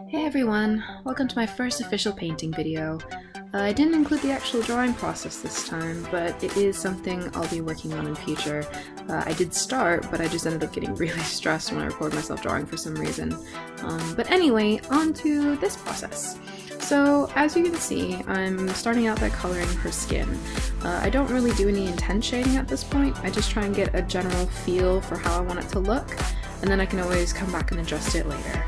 Hey everyone, welcome to my first official painting video. I didn't include the actual drawing process this time, but it is something I'll be working on in future. I did start, but I just ended up getting really stressed when I recorded myself drawing for some reason. But anyway, on to this process. So, as you can see, I'm starting out by coloring her skin. I don't really do any intense shading at this point, I just try and get a general feel for how I want it to look, and then I can always come back and adjust it later.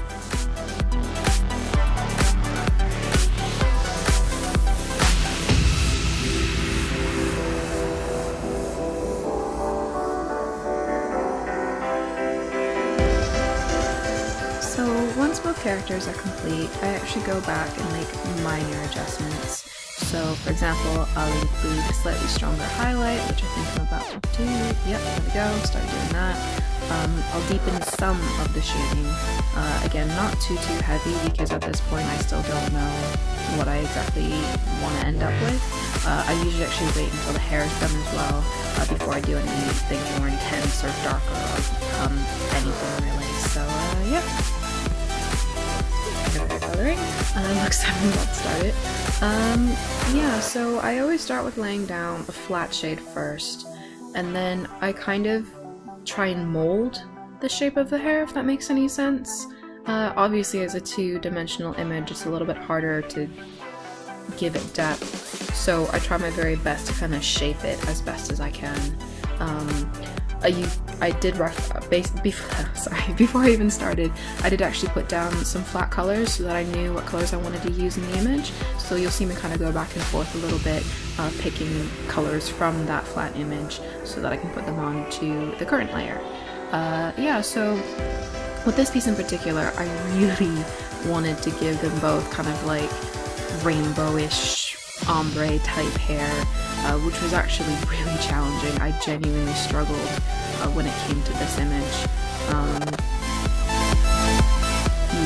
Once both characters are complete, I actually go back and make minor adjustments. So, for example, I'll include a slightly stronger highlight, which I think I'm about to do. Yep, there we go, start doing that. I'll deepen some of the shading. Again, not too heavy, because at this point I still don't know what I exactly want to end up with. I usually actually wait until the hair is done as well, before I do anything more intense or darker or anything really. So, yeah. Coloring. Looks like I'm about to start it. Yeah, so I always start with laying down a flat shade first, and then I kind of try and mold the shape of the hair, if that makes any sense. Obviously as a two-dimensional image, it's a little bit harder to give it depth, so I try my very best to kind of shape it as best as I can. I did before I even started, I did actually put down some flat colors so that I knew what colors I wanted to use in the image. So you'll see me kind of go back and forth a little bit, picking colors from that flat image so that I can put them on to the current layer. Yeah, so with this piece in particular, I really wanted to give them both kind of like rainbowish ombre type hair, which was actually really challenging. I genuinely struggled when it came to this image.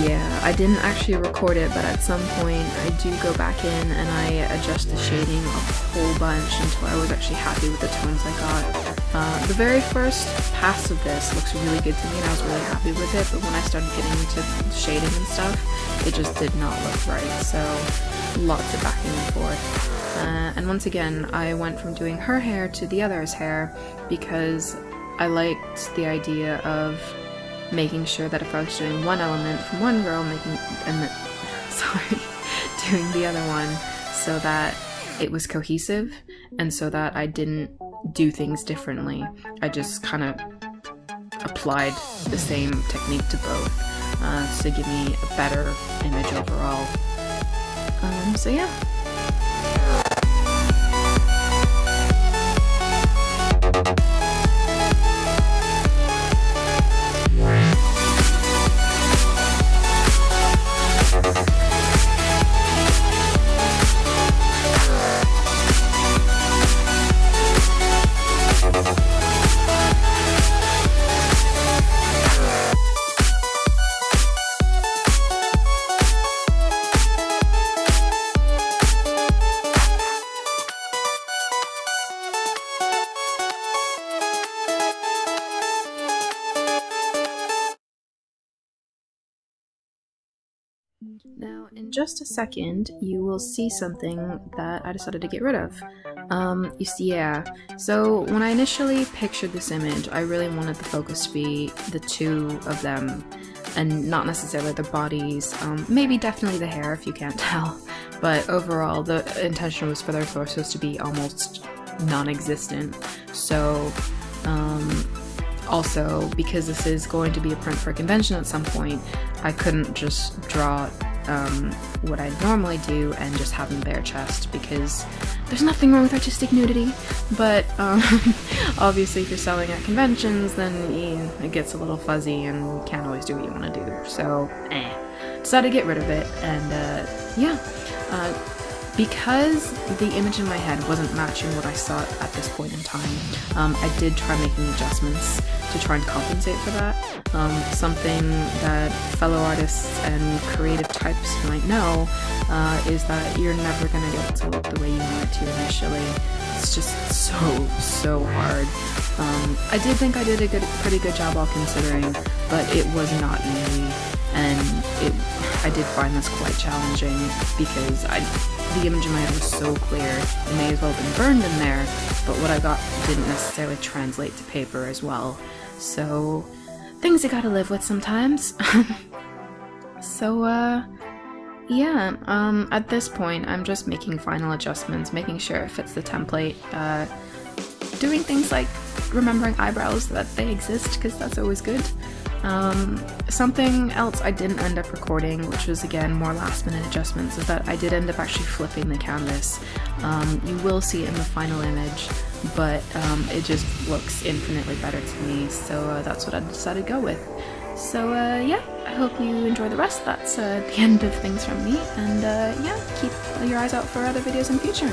Yeah, I didn't actually record it, but at some point I do go back in and I adjust the shading a whole bunch until I was actually happy with the tones I got. The very first pass of this looks really good to me and I was really happy with it, but when I started getting into shading and stuff, it just did not look right, so lots of backing and forth. And once again, I went from doing her hair to the other's hair because I liked the idea of making sure that if I was doing one element from one girl, doing the other one so that it was cohesive and so that I didn't do things differently. I just kind of applied the same technique to both to give me a better image overall. So yeah. Now, in just a second, you will see something that I decided to get rid of. You see, yeah. So when I initially pictured this image, I really wanted the focus to be the two of them, and not necessarily their bodies. Maybe definitely the hair, if you can't tell. But overall, the intention was for their torsos to be almost non-existent. So, also, because this is going to be a print for a convention at some point, I couldn't just draw what I normally do and just have them bare chest, because there's nothing wrong with artistic nudity, but obviously if you're selling at conventions, then it gets a little fuzzy and you can't always do what you want to do, so decided to get rid of it. And yeah, because the image in my head wasn't matching what I saw at this point in time, I did try making adjustments to try and compensate for that. Something that fellow artists and creative types might know is that you're never going to get it to look the way you want it to initially. It's just so hard. I did think I did a pretty good job all considering, but it was not easy. and I did find this quite challenging because the image in my head was so clear, it may as well have been burned in there, but what I got didn't necessarily translate to paper as well. So, things you gotta live with sometimes. So, yeah, at this point, I'm just making final adjustments, making sure it fits the template, doing things like remembering eyebrows, that they exist, because that's always good. Something else I didn't end up recording, which was again more last minute adjustments, is that I did end up actually flipping the canvas. You will see it in the final image, but it just looks infinitely better to me, so that's what I decided to go with. So yeah, I hope you enjoy the rest. That's the end of things from me, and yeah, keep your eyes out for other videos in the future.